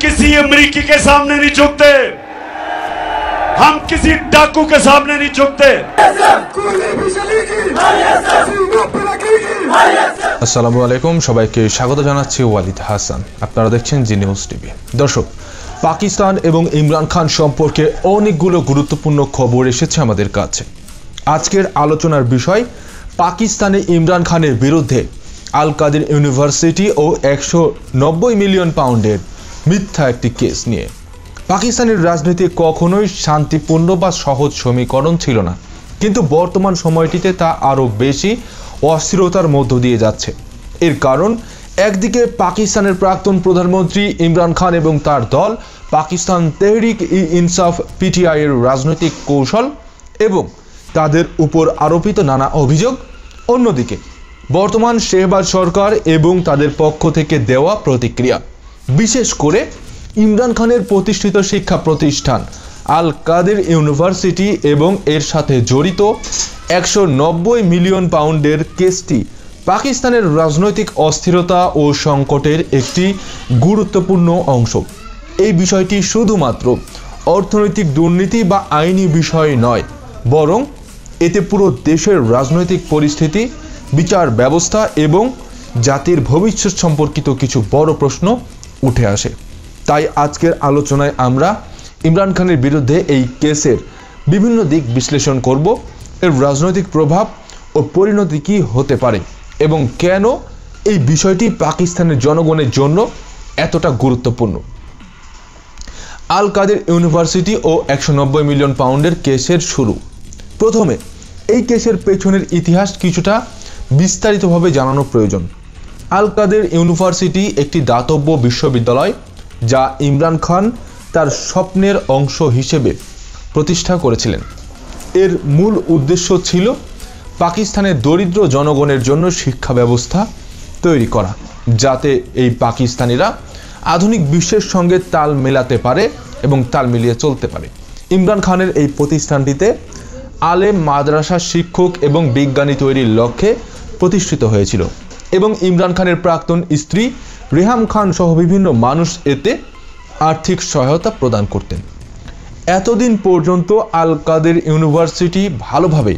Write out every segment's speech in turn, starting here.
किसी अमेरिकी के सामने नहीं झुकते, हम किसी डाकू के सामने नहीं झुकते। আসসালামু আলাইকুম, সবাইকে স্বাগত জানাচ্ছি ওয়ালিদ হাসান। আপনারা দেখছেন জি নিউজ টিভি। দর্শক, পাকিস্তান এবং ইমরান খান সম্পর্কে অনেকগুলো গুরুত্বপূর্ণ খবর এসেছে আমাদের কাছে। আজকের আলোচনার বিষয় পাকিস্তানে ইমরান খানের বিরুদ্ধে আল কাদের ইউনিভার্সিটি ও 190 মিলিয়ন পাউন্ডের মিথ্যা একটি কেস নিয়ে। পাকিস্তানের রাজনীতি কখনোই শান্তিপূর্ণ বা সহজ সমীকরণ ছিল না, কিন্তু বর্তমান সময়টিতে তা আরও বেশি অস্থিরতার মধ্য দিয়ে যাচ্ছে। এর কারণ, একদিকে পাকিস্তানের প্রাক্তন প্রধানমন্ত্রী ইমরান খান এবং তার দল পাকিস্তান তেহরিক-ই-ইনসাফ পিটিআই এর রাজনৈতিক কৌশল এবং তাদের উপর আরোপিত নানা অভিযোগ। অন্যদিকে বর্তমান শেহবাজ সরকার এবং তাদের পক্ষ থেকে দেওয়া প্রতিক্রিয়া, বিশেষ করে ইমরান খানের প্রতিষ্ঠিত শিক্ষা প্রতিষ্ঠান আল কাদের ইউনিভার্সিটি এবং এর সাথে জড়িত 190 মিলিয়ন পাউন্ডের কেসটি পাকিস্তানের রাজনৈতিক অস্থিরতা ও সংকটের একটি গুরুত্বপূর্ণ অংশ। এই বিষয়টি শুধুমাত্র অর্থনৈতিক দুর্নীতি বা আইনি বিষয় নয়, বরং এতে পুরো দেশের রাজনৈতিক পরিস্থিতি, বিচার ব্যবস্থা এবং জাতির ভবিষ্যৎ সম্পর্কিত কিছু বড় প্রশ্ন উঠে আসে। তাই আজকের আলোচনায় আমরা ইমরান খানের বিরুদ্ধে এই কেসের বিভিন্ন দিক বিশ্লেষণ করব, এর রাজনৈতিক প্রভাব ও পরিণতি কী হতে পারে এবং কেন এই বিষয়টি পাকিস্তানের জনগণের জন্য এতটা গুরুত্বপূর্ণ। আল কাদের ইউনিভার্সিটি ও 190 মিলিয়ন পাউন্ডের কেসের শুরু। প্রথমে এই কেসের পেছনের ইতিহাস কিছুটা বিস্তারিতভাবে জানানো প্রয়োজন। আল কাদের ইউনিভার্সিটি একটি দাতব্য বিশ্ববিদ্যালয় যা ইমরান খান তার স্বপ্নের অংশ হিসেবে প্রতিষ্ঠা করেছিলেন। এর মূল উদ্দেশ্য ছিল পাকিস্তানের দরিদ্র জনগণের জন্য শিক্ষা ব্যবস্থা তৈরি করা, যাতে এই পাকিস্তানিরা আধুনিক বিশ্বের সঙ্গে তাল মেলাতে পারে এবং তাল মিলিয়ে চলতে পারে। ইমরান খানের এই প্রতিষ্ঠানটিতে আলেম, মাদ্রাসা শিক্ষক এবং বিজ্ঞানী তৈরির লক্ষ্যে প্রতিষ্ঠিত হয়েছিল এবং ইমরান খানের প্রাক্তন স্ত্রী রেহাম খান সহ বিভিন্ন মানুষ এতে আর্থিক সহায়তা প্রদান করতেন। এতদিন পর্যন্ত আল কাদের ইউনিভার্সিটি ভালোভাবে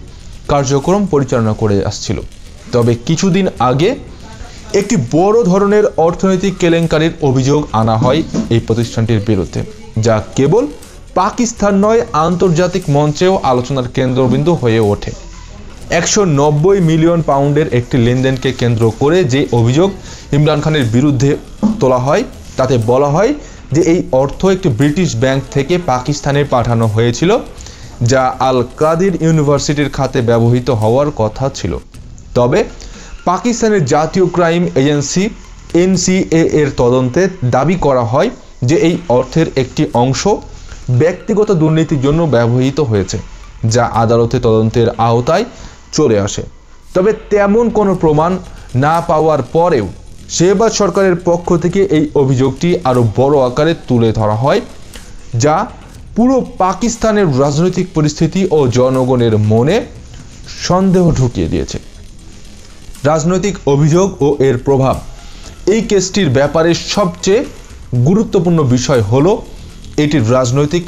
কার্যক্রম পরিচালনা করে আসছিল, তবে কিছুদিন আগে একটি বড় ধরনের অর্থনৈতিক কেলেঙ্কারির অভিযোগ আনা হয় এই প্রতিষ্ঠানটির বিরুদ্ধে, যা কেবল পাকিস্তান নয়, আন্তর্জাতিক মঞ্চেও আলোচনার কেন্দ্রবিন্দু হয়ে ওঠে। 190 মিলিয়ন পাউন্ডের একটি লেনদেনকে কেন্দ্র করে যে অভিযোগ ইমরান খানের বিরুদ্ধে তোলা হয়, তাতে বলা হয় যে এই অর্থ একটি ব্রিটিশ ব্যাংক থেকে পাকিস্তানে পাঠানো হয়েছিল, যা আল কাদের ইউনিভার্সিটির খাতে ব্যবহৃত হওয়ার কথা ছিল। তবে পাকিস্তানের জাতীয় ক্রাইম এজেন্সি NCA এর তদন্তে দাবি করা হয় যে এই অর্থের একটি অংশ ব্যক্তিগত দুর্নীতির জন্য ব্যবহৃত হয়েছে, যা আদালতে তদন্তের আওতায় চলে আসে। তবে তেমন কোনো প্রমাণ না পাওয়ার পরেও শেহবাজ সরকারের পক্ষ থেকে এই অভিযোগটি আরও বড় আকারে তুলে ধরা হয়, যা পুরো পাকিস্তানের রাজনৈতিক পরিস্থিতি ও জনগণের মনে সন্দেহ ঢুকিয়ে দিয়েছে। রাজনৈতিক অভিযোগ ও এর প্রভাব। এই কেসটির ব্যাপারে সবচেয়ে গুরুত্বপূর্ণ বিষয় হলো এটির রাজনৈতিক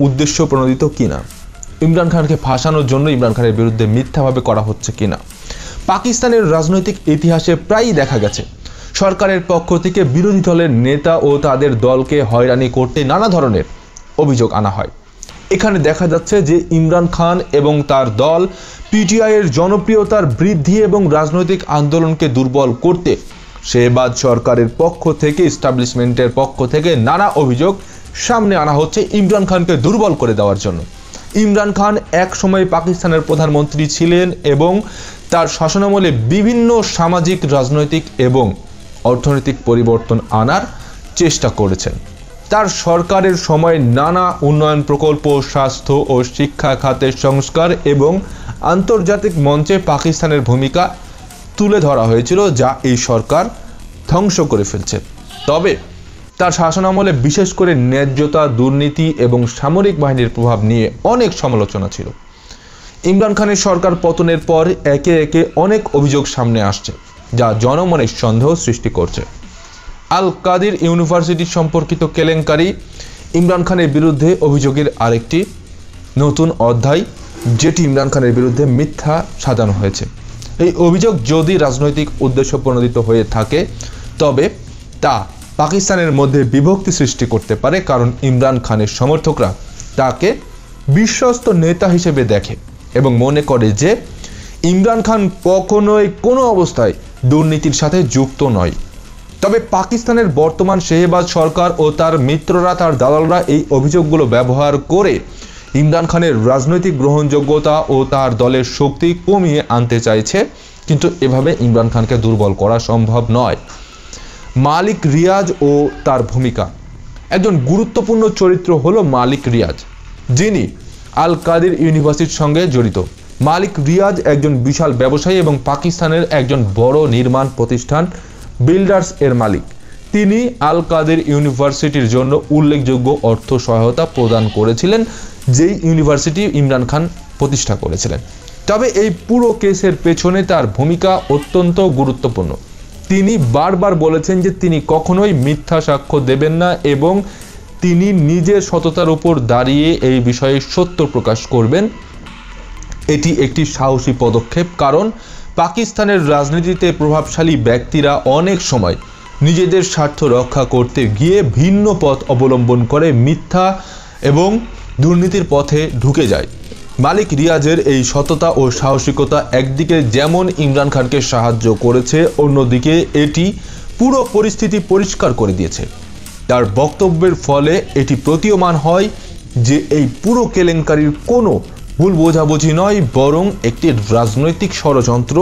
উদ্দেশ্য প্রণোদিত কিনা, ইমরান খানকে ফাঁসানোর জন্য ইমরান খানের বিরুদ্ধে মিথ্যাভাবে করা হচ্ছে কিনা। পাকিস্তানের রাজনৈতিক ইতিহাসে প্রায়ই দেখা গেছে সরকারের পক্ষ থেকে বিরোধী দলের নেতা ও তাদের দলকে হয়রানি করতে নানা ধরনের অভিযোগ আনা হয়। এখানে দেখা যাচ্ছে যে ইমরান খান এবং তার দল পিটিআই এর জনপ্রিয়তার বৃদ্ধি এবং রাজনৈতিক আন্দোলনকে দুর্বল করতে শেহবাজ সরকারের পক্ষ থেকে, এস্টাবলিশমেন্টের পক্ষ থেকে নানা অভিযোগ সামনে আনা হচ্ছে ইমরান খানকে দুর্বল করে দেওয়ার জন্য। ইমরান খান এক সময় পাকিস্তানের প্রধানমন্ত্রী ছিলেন এবং তার শাসনামলে বিভিন্ন সামাজিক, রাজনৈতিক এবং অর্থনৈতিক পরিবর্তন আনার চেষ্টা করেছেন। তার সরকারের সময় নানা উন্নয়ন প্রকল্প, স্বাস্থ্য ও শিক্ষা খাতের সংস্কার এবং আন্তর্জাতিক মঞ্চে পাকিস্তানের ভূমিকা তুলে ধরা হয়েছিল, যা এই সরকার ধ্বংস করে ফেলছে। তবে তার শাসনামলে বিশেষ করে ন্যায্যতা, দুর্নীতি এবং সামরিক বাহিনীর প্রভাব নিয়ে অনেক সমালোচনা ছিল। ইমরান খানের সরকার পতনের পর একে একে অনেক অভিযোগ সামনে আসছে, যা জনমনে সন্দেহ সৃষ্টি করছে। আল কাদির ইউনিভার্সিটি সম্পর্কিত কেলেঙ্কারি ইমরান খানের বিরুদ্ধে অভিযোগের আরেকটি নতুন অধ্যায়, যেটি ইমরান খানের বিরুদ্ধে মিথ্যা সাজানো হয়েছে। এই অভিযোগ যদি রাজনৈতিক উদ্দেশ্য প্রণোদিত হয়ে থাকে তবে তা পাকিস্তানের মধ্যে বিভক্তি সৃষ্টি করতে পারে, কারণ ইমরান খানের সমর্থকরা তাকে বিশ্বস্ত নেতা হিসেবে দেখে এবং মনে করে যে ইমরান খান কখনোই কোনো অবস্থায় দুর্নীতির সাথে যুক্ত নয়। তবে পাকিস্তানের বর্তমান শেহবাজ সরকার ও তার মিত্ররা, তার দালালরা এই অভিযোগগুলো ব্যবহার করে ইমরান খানের রাজনৈতিক গ্রহণযোগ্যতা ও তার দলের শক্তি কমিয়ে আনতে চাইছে, কিন্তু এভাবে ইমরান খানকে দুর্বল করা সম্ভব নয়। মালিক রিয়াজ ও তার ভূমিকা। একজন গুরুত্বপূর্ণ চরিত্র হলো মালিক রিয়াজ, যিনি আল কাদির ইউনিভার্সিটির সঙ্গে জড়িত। মালিক রিয়াজ একজন বিশাল ব্যবসায়ী এবং পাকিস্তানের একজন বড় নির্মাণ প্রতিষ্ঠান বিল্ডার্স এর মালিক। তিনি আল কাদির ইউনিভার্সিটির জন্য উল্লেখযোগ্য অর্থ সহায়তা প্রদান করেছিলেন, যেই ইউনিভার্সিটি ইমরান খান প্রতিষ্ঠা করেছিলেন। তবে এই পুরো কেসের পেছনে তার ভূমিকা অত্যন্ত গুরুত্বপূর্ণ। তিনি বারবার বলেছেন যে তিনি কখনোই মিথ্যা সাক্ষ্য দেবেন না এবং তিনি নিজের সততার উপর দাঁড়িয়ে এই বিষয়ে সত্য প্রকাশ করবেন। এটি একটি সাহসী পদক্ষেপ, কারণ পাকিস্তানের রাজনীতিতে প্রভাবশালী ব্যক্তিরা অনেক সময় নিজেদের স্বার্থ রক্ষা করতে গিয়ে ভিন্ন পথ অবলম্বন করে মিথ্যা এবং দুর্নীতির পথে ঢুকে যায়। মালিক রিয়াজের এই সততা ও সাহসিকতা একদিকে যেমন ইমরান খানকে সাহায্য করেছে, অন্যদিকে এটি পুরো পরিস্থিতি পরিষ্কার করে দিয়েছে। তার বক্তব্যের ফলে এটি প্রতীয়মান হয় যে এই পুরো কেলেঙ্কারির কোনো ভুল বোঝাবুঝি নয়, বরং একটি রাজনৈতিক ষড়যন্ত্র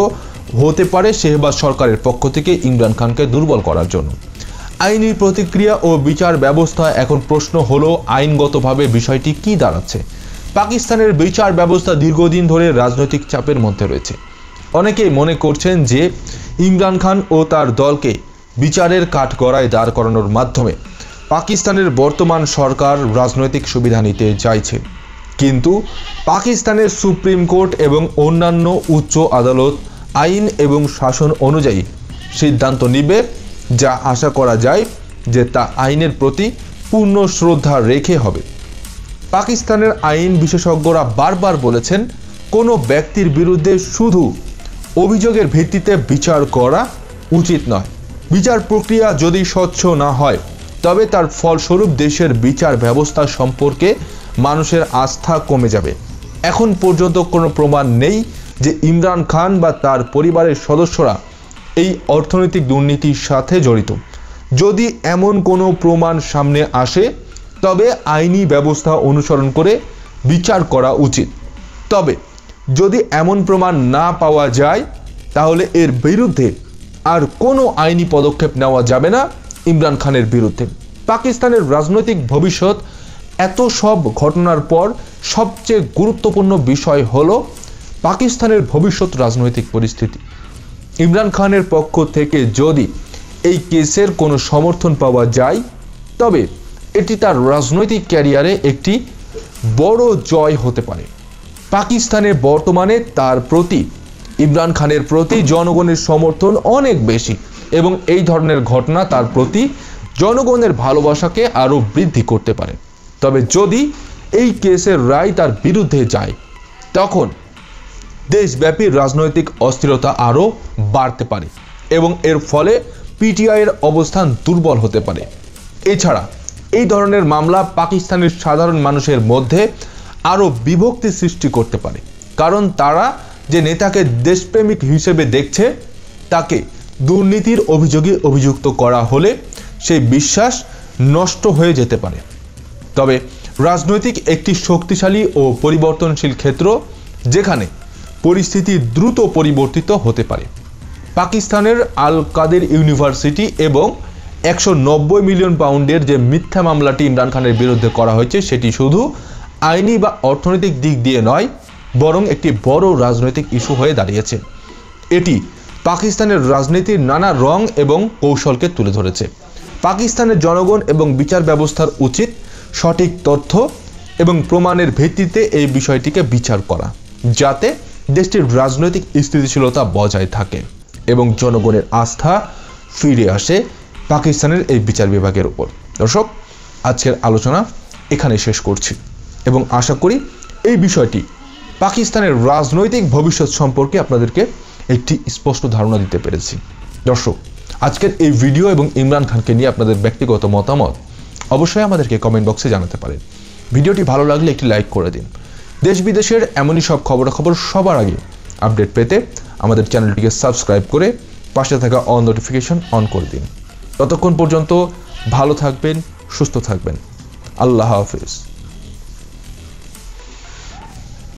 হতে পারে শেহবাজ সরকারের পক্ষ থেকে ইমরান খানকে দুর্বল করার জন্য। আইনি প্রতিক্রিয়া ও বিচার ব্যবস্থা। এখন প্রশ্ন হলো আইনগতভাবে বিষয়টি কি দাঁড়াচ্ছে। পাকিস্তানের বিচার ব্যবস্থা দীর্ঘদিন ধরে রাজনৈতিক চাপের মধ্যে রয়েছে। অনেকেই মনে করছেন যে ইমরান খান ও তার দলকে বিচারের কাঠগড়ায় দাঁড় করানোর মাধ্যমে পাকিস্তানের বর্তমান সরকার রাজনৈতিক সুবিধা নিতে চাইছে, কিন্তু পাকিস্তানের সুপ্রিম কোর্ট এবং অন্যান্য উচ্চ আদালত আইন এবং শাসন অনুযায়ী সিদ্ধান্ত নিবে, যা আশা করা যায় যে তা আইনের প্রতি পূর্ণ শ্রদ্ধা রেখে হবে। পাকিস্তানের আইন বিশেষজ্ঞরা বারবার বলেছেন, কোনো ব্যক্তির বিরুদ্ধে শুধু অভিযোগের ভিত্তিতে বিচার করা উচিত নয়। বিচার প্রক্রিয়া যদি স্বচ্ছ না হয় তবে তার ফলস্বরূপ দেশের বিচার ব্যবস্থা সম্পর্কে মানুষের আস্থা কমে যাবে। এখন পর্যন্ত কোনো প্রমাণ নেই যে ইমরান খান বা তার পরিবারের সদস্যরা এই অর্থনৈতিক দুর্নীতির সাথে জড়িত। যদি এমন কোনো প্রমাণ সামনে আসে তবে আইনি ব্যবস্থা অনুসরণ করে বিচার করা উচিত। তবে যদি এমন প্রমাণ না পাওয়া যায় তাহলে এর বিরুদ্ধে আর কোনো আইনি পদক্ষেপ নেওয়া যাবে না ইমরান খানের বিরুদ্ধে। পাকিস্তানের রাজনৈতিক ভবিষ্যৎ। এত সব ঘটনার পর সবচেয়ে গুরুত্বপূর্ণ বিষয় হলো পাকিস্তানের ভবিষ্যৎ রাজনৈতিক পরিস্থিতি। ইমরান খানের পক্ষ থেকে যদি এই কেসের কোনো সমর্থন পাওয়া যায় তবে এটি তার রাজনৈতিক ক্যারিয়ারে একটি বড় জয় হতে পারে। পাকিস্তানে বর্তমানে তার প্রতি, ইমরান খানের প্রতি জনগণের সমর্থন অনেক বেশি এবং এই ধরনের ঘটনা তার প্রতি জনগণের ভালোবাসাকে আরও বৃদ্ধি করতে পারে। তবে যদি এই কেসের রায় তার বিরুদ্ধে যায় তখন দেশব্যাপী রাজনৈতিক অস্থিরতা আরও বাড়তে পারে এবং এর ফলে পিটিআইয়ের অবস্থান দুর্বল হতে পারে। এছাড়া এই ধরনের মামলা পাকিস্তানের সাধারণ মানুষের মধ্যে আরও বিভক্তি সৃষ্টি করতে পারে, কারণ তারা যে নেতাকে দেশপ্রেমিক হিসেবে দেখছে তাকে দুর্নীতির অভিযোগে অভিযুক্ত করা হলে সেই বিশ্বাস নষ্ট হয়ে যেতে পারে। তবে রাজনৈতিক একটি শক্তিশালী ও পরিবর্তনশীল ক্ষেত্র, যেখানে পরিস্থিতি দ্রুত পরিবর্তিত হতে পারে। পাকিস্তানের আল কাদির ইউনিভার্সিটি এবং 190 মিলিয়ন পাউন্ডের যে মিথ্যা মামলাটি ইমরান খানের বিরুদ্ধে করা হয়েছে সেটি শুধু আইনি বা অর্থনৈতিক দিক দিয়ে নয়, বরং একটি বড় রাজনৈতিক ইস্যু হয়ে দাঁড়িয়েছে। এটি পাকিস্তানের রাজনীতির নানা রং এবং কৌশলকে তুলে ধরেছে। পাকিস্তানের জনগণ এবং বিচার ব্যবস্থার উচিত সঠিক তথ্য এবং প্রমাণের ভিত্তিতে এই বিষয়টিকে বিচার করা, যাতে দেশটির রাজনৈতিক স্থিতিশীলতা বজায় থাকে এবং জনগণের আস্থা ফিরে আসে পাকিস্তানের এই বিচার বিভাগের উপর। দর্শক, আজকের আলোচনা এখানে শেষ করছি এবং আশা করি এই বিষয়টি পাকিস্তানের রাজনৈতিক ভবিষ্যৎ সম্পর্কে আপনাদেরকে একটি স্পষ্ট ধারণা দিতে পেরেছি। দর্শক, আজকের এই ভিডিও এবং ইমরান খানকে নিয়ে আপনাদের ব্যক্তিগত মতামত অবশ্যই আমাদেরকে কমেন্ট বক্সে জানাতে পারেন। ভিডিওটি ভালো লাগলে একটি লাইক করে দিন। দেশ বিদেশের এমনই সব খবরাখবর সবার আগে আপডেট পেতে আমাদের চ্যানেলটিকে সাবস্ক্রাইব করে পাশে থাকা অল নোটিফিকেশন অন করে দিন। ততক্ষণ পর্যন্ত ভালো থাকবেন, সুস্থ থাকবেন। আল্লাহ হাফেজ।